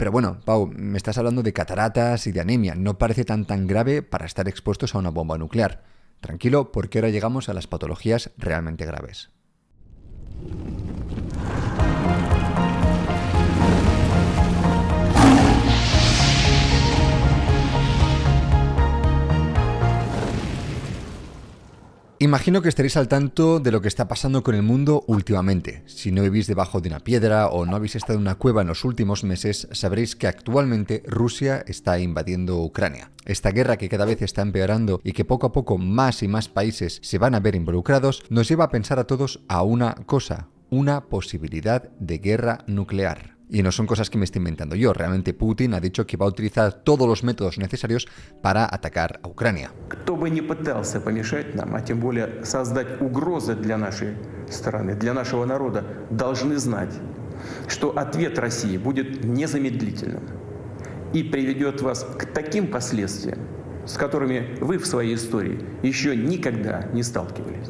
Pero bueno, Pau, me estás hablando de cataratas y de anemia. No parece tan grave para estar expuestos a una bomba nuclear. Tranquilo, porque ahora llegamos a las patologías realmente graves. Imagino que estaréis al tanto de lo que está pasando con el mundo últimamente. Si no vivís debajo de una piedra o no habéis estado en una cueva en los últimos meses, sabréis que actualmente Rusia está invadiendo Ucrania. Esta guerra que cada vez está empeorando y que poco a poco más y más países se van a ver involucrados, nos lleva a pensar a todos a una cosa, una posibilidad de guerra nuclear. Y no son cosas que me esté inventando yo. Realmente Putin ha dicho que va a utilizar todos los métodos necesarios para atacar a Ucrania. Кто бы ни пытался помешать нам, а тем более создать угрозы для нашей страны, для нашего народа, должны знать, что ответ России будет незамедлительным и приведет вас к таким последствиям, с которыми вы в своей истории еще никогда не сталкивались.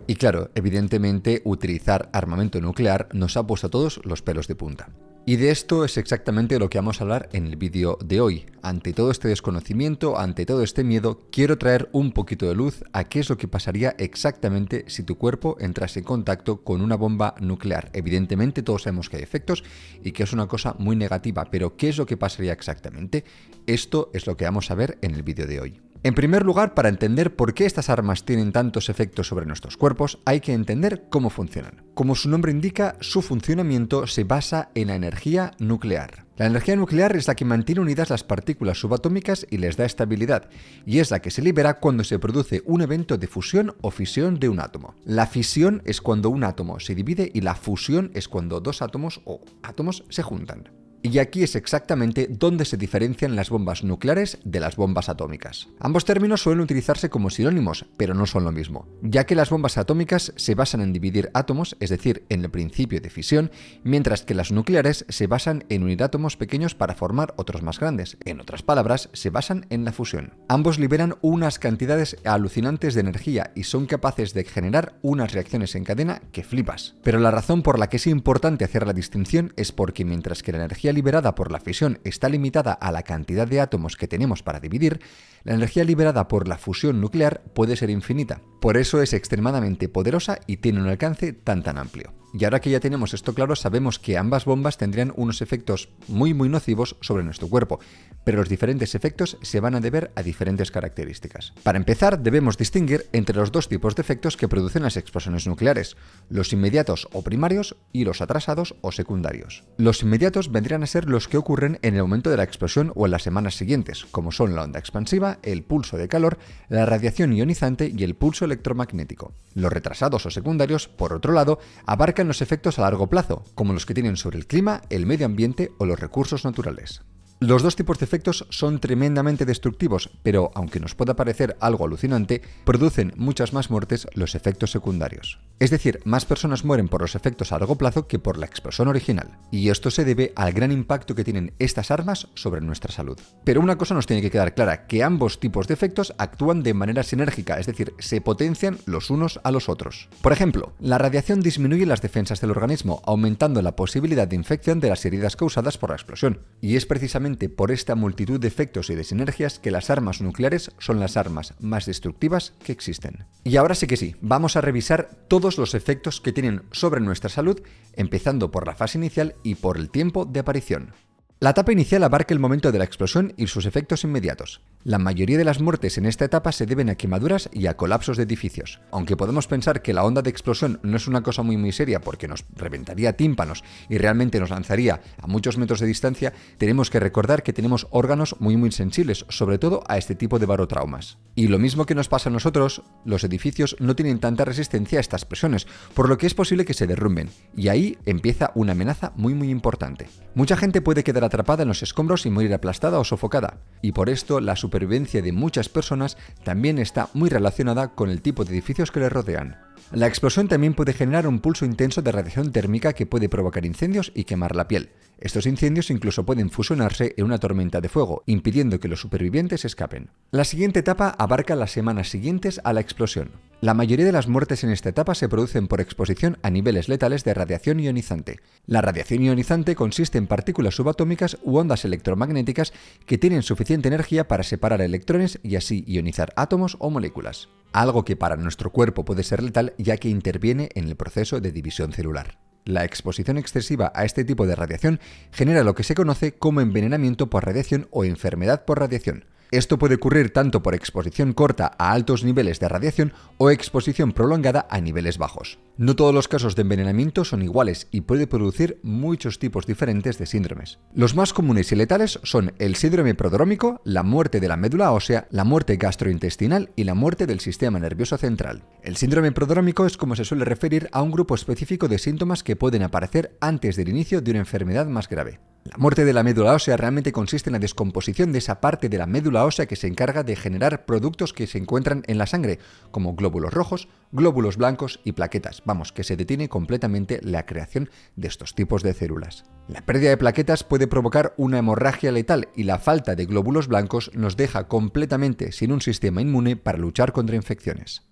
Y claro, evidentemente utilizar armamento nuclear nos ha puesto a todos los pelos de punta. Y de esto es exactamente lo que vamos a hablar en el vídeo de hoy. Ante todo este desconocimiento, ante todo este miedo, quiero traer un poquito de luz a qué es lo que pasaría exactamente si tu cuerpo entrase en contacto con una bomba nuclear. Evidentemente todos sabemos que hay efectos y que es una cosa muy negativa, pero ¿qué es lo que pasaría exactamente? Esto es lo que vamos a ver en el vídeo de hoy. En primer lugar, para entender por qué estas armas tienen tantos efectos sobre nuestros cuerpos, hay que entender cómo funcionan. Como su nombre indica, su funcionamiento se basa en la energía nuclear. La energía nuclear es la que mantiene unidas las partículas subatómicas y les da estabilidad, y es la que se libera cuando se produce un evento de fusión o fisión de un átomo. La fisión es cuando un átomo se divide y la fusión es cuando dos átomos o átomos se juntan. Y aquí es exactamente donde se diferencian las bombas nucleares de las bombas atómicas. Ambos términos suelen utilizarse como sinónimos, pero no son lo mismo, ya que las bombas atómicas se basan en dividir átomos, es decir, en el principio de fisión, mientras que las nucleares se basan en unir átomos pequeños para formar otros más grandes. En otras palabras, se basan en la fusión. Ambos liberan unas cantidades alucinantes de energía y son capaces de generar unas reacciones en cadena que flipas. Pero la razón por la que es importante hacer la distinción es porque mientras que la energía liberada por la fisión está limitada a la cantidad de átomos que tenemos para dividir, la energía liberada por la fusión nuclear puede ser infinita. Por eso es extremadamente poderosa y tiene un alcance tan amplio. Y ahora que ya tenemos esto claro, sabemos que ambas bombas tendrían unos efectos muy nocivos sobre nuestro cuerpo, pero los diferentes efectos se van a deber a diferentes características. Para empezar, debemos distinguir entre los dos tipos de efectos que producen las explosiones nucleares, los inmediatos o primarios y los atrasados o secundarios. Los inmediatos vendrían a ser los que ocurren en el momento de la explosión o en las semanas siguientes, como son la onda expansiva, el pulso de calor, la radiación ionizante y el pulso electromagnético. Los retrasados o secundarios, por otro lado, abarcan los efectos a largo plazo, como los que tienen sobre el clima, el medio ambiente o los recursos naturales. Los dos tipos de efectos son tremendamente destructivos, pero aunque nos pueda parecer algo alucinante, producen muchas más muertes los efectos secundarios. Es decir, más personas mueren por los efectos a largo plazo que por la explosión original. Y esto se debe al gran impacto que tienen estas armas sobre nuestra salud. Pero una cosa nos tiene que quedar clara, que ambos tipos de efectos actúan de manera sinérgica, es decir, se potencian los unos a los otros. Por ejemplo, la radiación disminuye las defensas del organismo, aumentando la posibilidad de infección de las heridas causadas por la explosión. Y es precisamente por esta multitud de efectos y de sinergias que las armas nucleares son las armas más destructivas que existen. Y ahora sí que sí, vamos a revisar todos los efectos que tienen sobre nuestra salud, empezando por la fase inicial y por el tiempo de aparición. La etapa inicial abarca el momento de la explosión y sus efectos inmediatos. La mayoría de las muertes en esta etapa se deben a quemaduras y a colapsos de edificios. Aunque podemos pensar que la onda de explosión no es una cosa muy seria porque nos reventaría tímpanos y realmente nos lanzaría a muchos metros de distancia, tenemos que recordar que tenemos órganos muy sensibles, sobre todo a este tipo de barotraumas. Y lo mismo que nos pasa a nosotros, los edificios no tienen tanta resistencia a estas presiones, por lo que es posible que se derrumben. Y ahí empieza una amenaza muy importante. Mucha gente puede quedar atrapada en los escombros y morir aplastada o sofocada. Y por esto la supervivencia de muchas personas también está muy relacionada con el tipo de edificios que les rodean. La explosión también puede generar un pulso intenso de radiación térmica que puede provocar incendios y quemar la piel. Estos incendios incluso pueden fusionarse en una tormenta de fuego, impidiendo que los supervivientes escapen. La siguiente etapa abarca las semanas siguientes a la explosión. La mayoría de las muertes en esta etapa se producen por exposición a niveles letales de radiación ionizante. La radiación ionizante consiste en partículas subatómicas u ondas electromagnéticas que tienen suficiente energía para separar electrones y así ionizar átomos o moléculas. Algo que para nuestro cuerpo puede ser letal ya que interviene en el proceso de división celular. La exposición excesiva a este tipo de radiación genera lo que se conoce como envenenamiento por radiación o enfermedad por radiación. Esto puede ocurrir tanto por exposición corta a altos niveles de radiación o exposición prolongada a niveles bajos. No todos los casos de envenenamiento son iguales y puede producir muchos tipos diferentes de síndromes. Los más comunes y letales son el síndrome prodrómico, la muerte de la médula ósea, la muerte gastrointestinal y la muerte del sistema nervioso central. El síndrome prodrómico es como se suele referir a un grupo específico de síntomas que pueden aparecer antes del inicio de una enfermedad más grave. La muerte de la médula ósea realmente consiste en la descomposición de esa parte de la médula ósea que se encarga de generar productos que se encuentran en la sangre, como glóbulos rojos, glóbulos blancos y plaquetas. Vamos, que se detiene completamente la creación de estos tipos de células. La pérdida de plaquetas puede provocar una hemorragia letal y la falta de glóbulos blancos nos deja completamente sin un sistema inmune para luchar contra infecciones.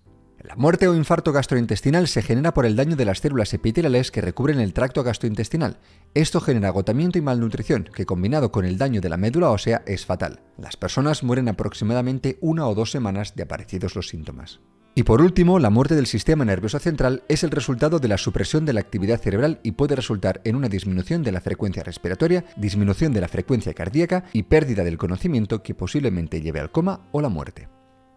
La muerte o infarto gastrointestinal se genera por el daño de las células epiteliales que recubren el tracto gastrointestinal. Esto genera agotamiento y malnutrición, que combinado con el daño de la médula ósea es fatal. Las personas mueren aproximadamente 1 o 2 semanas de aparecidos los síntomas. Y por último, la muerte del sistema nervioso central es el resultado de la supresión de la actividad cerebral y puede resultar en una disminución de la frecuencia respiratoria, disminución de la frecuencia cardíaca y pérdida del conocimiento que posiblemente lleve al coma o la muerte.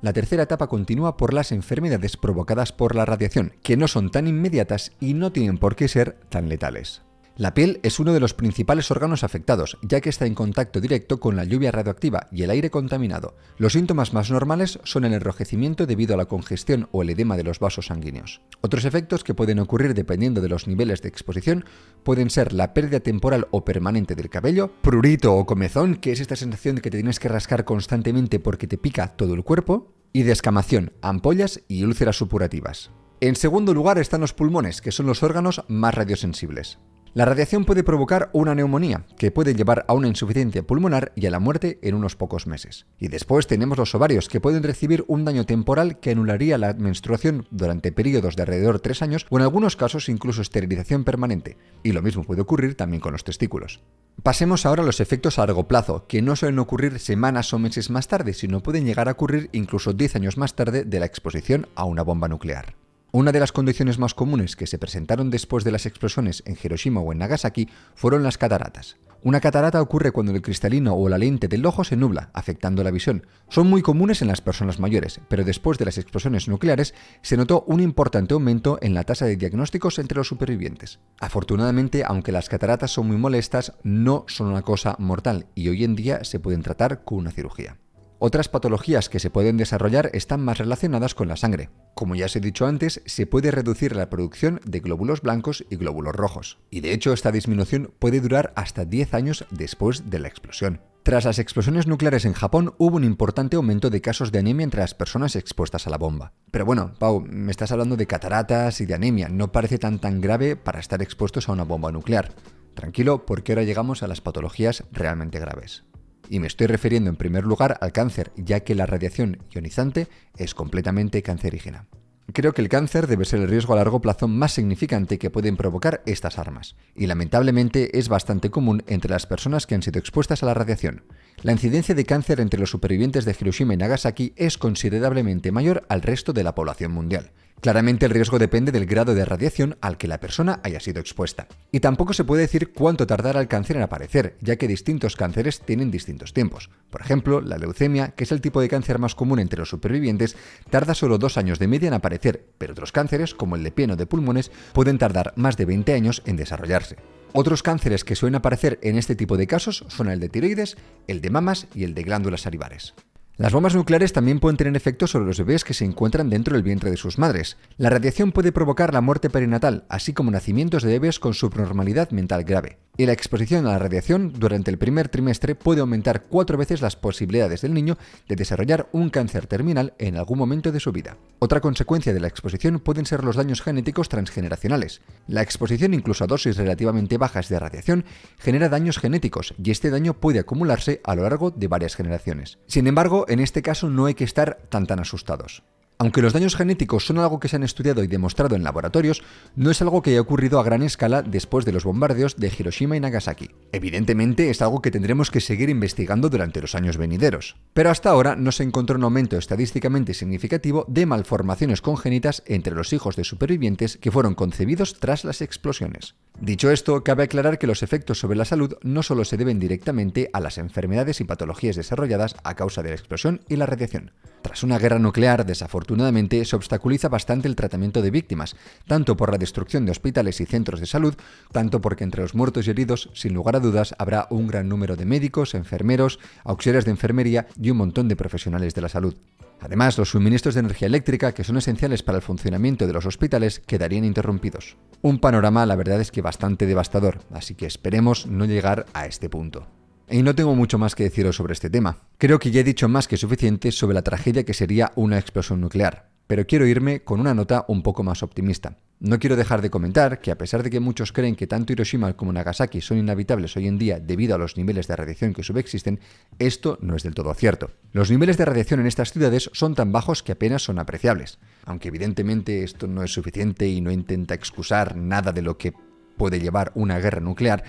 La tercera etapa continúa por las enfermedades provocadas por la radiación, que no son tan inmediatas y no tienen por qué ser tan letales. La piel es uno de los principales órganos afectados, ya que está en contacto directo con la lluvia radioactiva y el aire contaminado. Los síntomas más normales son el enrojecimiento debido a la congestión o el edema de los vasos sanguíneos. Otros efectos que pueden ocurrir dependiendo de los niveles de exposición pueden ser la pérdida temporal o permanente del cabello, prurito o comezón, que es esta sensación de que te tienes que rascar constantemente porque te pica todo el cuerpo, y descamación, ampollas y úlceras supurativas. En segundo lugar están los pulmones, que son los órganos más radiosensibles. La radiación puede provocar una neumonía, que puede llevar a una insuficiencia pulmonar y a la muerte en unos pocos meses. Y después tenemos los ovarios, que pueden recibir un daño temporal que anularía la menstruación durante periodos de alrededor de 3 años o en algunos casos incluso esterilización permanente. Y lo mismo puede ocurrir también con los testículos. Pasemos ahora a los efectos a largo plazo, que no suelen ocurrir semanas o meses más tarde, sino pueden llegar a ocurrir incluso 10 años más tarde de la exposición a una bomba nuclear. Una de las condiciones más comunes que se presentaron después de las explosiones en Hiroshima o en Nagasaki fueron las cataratas. Una catarata ocurre cuando el cristalino o la lente del ojo se nubla, afectando la visión. Son muy comunes en las personas mayores, pero después de las explosiones nucleares se notó un importante aumento en la tasa de diagnósticos entre los supervivientes. Afortunadamente, aunque las cataratas son muy molestas, no son una cosa mortal y hoy en día se pueden tratar con una cirugía. Otras patologías que se pueden desarrollar están más relacionadas con la sangre. Como ya os he dicho antes, se puede reducir la producción de glóbulos blancos y glóbulos rojos. Y de hecho, esta disminución puede durar hasta 10 años después de la explosión. Tras las explosiones nucleares en Japón, hubo un importante aumento de casos de anemia entre las personas expuestas a la bomba. Pero bueno, Pau, me estás hablando de cataratas y de anemia. No parece tan grave para estar expuestos a una bomba nuclear. Tranquilo, porque ahora llegamos a las patologías realmente graves. Y me estoy refiriendo en primer lugar al cáncer, ya que la radiación ionizante es completamente cancerígena. Creo que el cáncer debe ser el riesgo a largo plazo más significante que pueden provocar estas armas, y lamentablemente es bastante común entre las personas que han sido expuestas a la radiación. La incidencia de cáncer entre los supervivientes de Hiroshima y Nagasaki es considerablemente mayor al resto de la población mundial. Claramente el riesgo depende del grado de radiación al que la persona haya sido expuesta. Y tampoco se puede decir cuánto tardará el cáncer en aparecer, ya que distintos cánceres tienen distintos tiempos. Por ejemplo, la leucemia, que es el tipo de cáncer más común entre los supervivientes, tarda solo 2 años de media en aparecer, pero otros cánceres, como el de piel o de pulmones, pueden tardar más de 20 años en desarrollarse. Otros cánceres que suelen aparecer en este tipo de casos son el de tiroides, el de mamas y el de glándulas salivares. Las bombas nucleares también pueden tener efectos sobre los bebés que se encuentran dentro del vientre de sus madres. La radiación puede provocar la muerte perinatal, así como nacimientos de bebés con subnormalidad mental grave. Y la exposición a la radiación durante el primer trimestre puede aumentar 4 veces las posibilidades del niño de desarrollar un cáncer terminal en algún momento de su vida. Otra consecuencia de la exposición pueden ser los daños genéticos transgeneracionales. La exposición incluso a dosis relativamente bajas de radiación genera daños genéticos y este daño puede acumularse a lo largo de varias generaciones. Sin embargo, en este caso no hay que estar tan asustados. Aunque los daños genéticos son algo que se han estudiado y demostrado en laboratorios, no es algo que haya ocurrido a gran escala después de los bombardeos de Hiroshima y Nagasaki. Evidentemente es algo que tendremos que seguir investigando durante los años venideros. Pero hasta ahora no se encontró un aumento estadísticamente significativo de malformaciones congénitas entre los hijos de supervivientes que fueron concebidos tras las explosiones. Dicho esto, cabe aclarar que los efectos sobre la salud no solo se deben directamente a las enfermedades y patologías desarrolladas a causa de la explosión y la radiación. Tras una guerra nuclear, desafortunadamente, se obstaculiza bastante el tratamiento de víctimas, tanto por la destrucción de hospitales y centros de salud, tanto porque entre los muertos y heridos, sin lugar a dudas, habrá un gran número de médicos, enfermeros, auxiliares de enfermería y un montón de profesionales de la salud. Además, los suministros de energía eléctrica, que son esenciales para el funcionamiento de los hospitales, quedarían interrumpidos. Un panorama, la verdad es que bastante devastador, así que esperemos no llegar a este punto. Y no tengo mucho más que deciros sobre este tema. Creo que ya he dicho más que suficiente sobre la tragedia que sería una explosión nuclear, pero quiero irme con una nota un poco más optimista. No quiero dejar de comentar que a pesar de que muchos creen que tanto Hiroshima como Nagasaki son inhabitables hoy en día debido a los niveles de radiación que subexisten, esto no es del todo cierto. Los niveles de radiación en estas ciudades son tan bajos que apenas son apreciables. Aunque evidentemente esto no es suficiente y no intenta excusar nada de lo que puede llevar una guerra nuclear,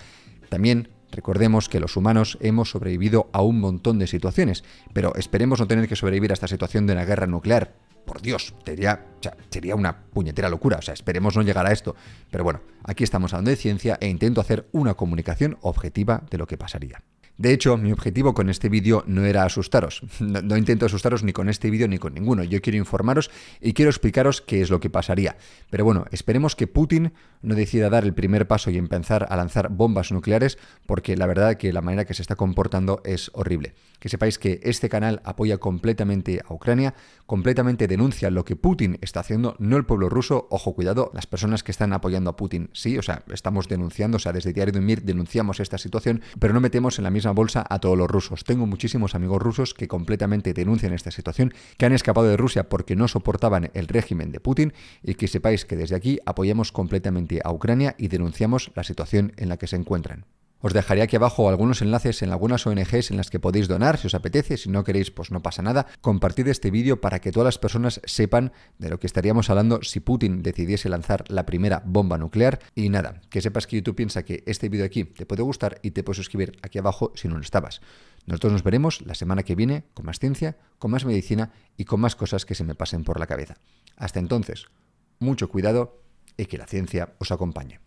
también recordemos que los humanos hemos sobrevivido a un montón de situaciones, pero esperemos no tener que sobrevivir a esta situación de una guerra nuclear. Por Dios, sería una puñetera locura, esperemos no llegar a esto. Pero bueno, aquí estamos hablando de ciencia e intento hacer una comunicación objetiva de lo que pasaría. De hecho, mi objetivo con este vídeo no era asustaros. No intento asustaros ni con este vídeo ni con ninguno. Yo quiero informaros y quiero explicaros qué es lo que pasaría. Pero bueno, esperemos que Putin no decida dar el primer paso y empezar a lanzar bombas nucleares, porque la verdad que la manera que se está comportando es horrible. Que sepáis que este canal apoya completamente a Ucrania, completamente denuncia lo que Putin está haciendo, no el pueblo ruso. Ojo, cuidado, las personas que están apoyando a Putin, sí, estamos denunciando, desde Diario de Mir denunciamos esta situación, pero no metemos en la misma bolsa a todos los rusos. Tengo muchísimos amigos rusos que completamente denuncian esta situación, que han escapado de Rusia porque no soportaban el régimen de Putin, y que sepáis que desde aquí apoyamos completamente a Ucrania y denunciamos la situación en la que se encuentran. Os dejaré aquí abajo algunos enlaces en algunas ONGs en las que podéis donar si os apetece. Si no queréis, pues no pasa nada. Compartid este vídeo para que todas las personas sepan de lo que estaríamos hablando si Putin decidiese lanzar la primera bomba nuclear. Y nada, que sepas que YouTube piensa que este vídeo aquí te puede gustar y te puedes suscribir aquí abajo si no lo estabas. Nosotros nos veremos la semana que viene con más ciencia, con más medicina y con más cosas que se me pasen por la cabeza. Hasta entonces, mucho cuidado y que la ciencia os acompañe.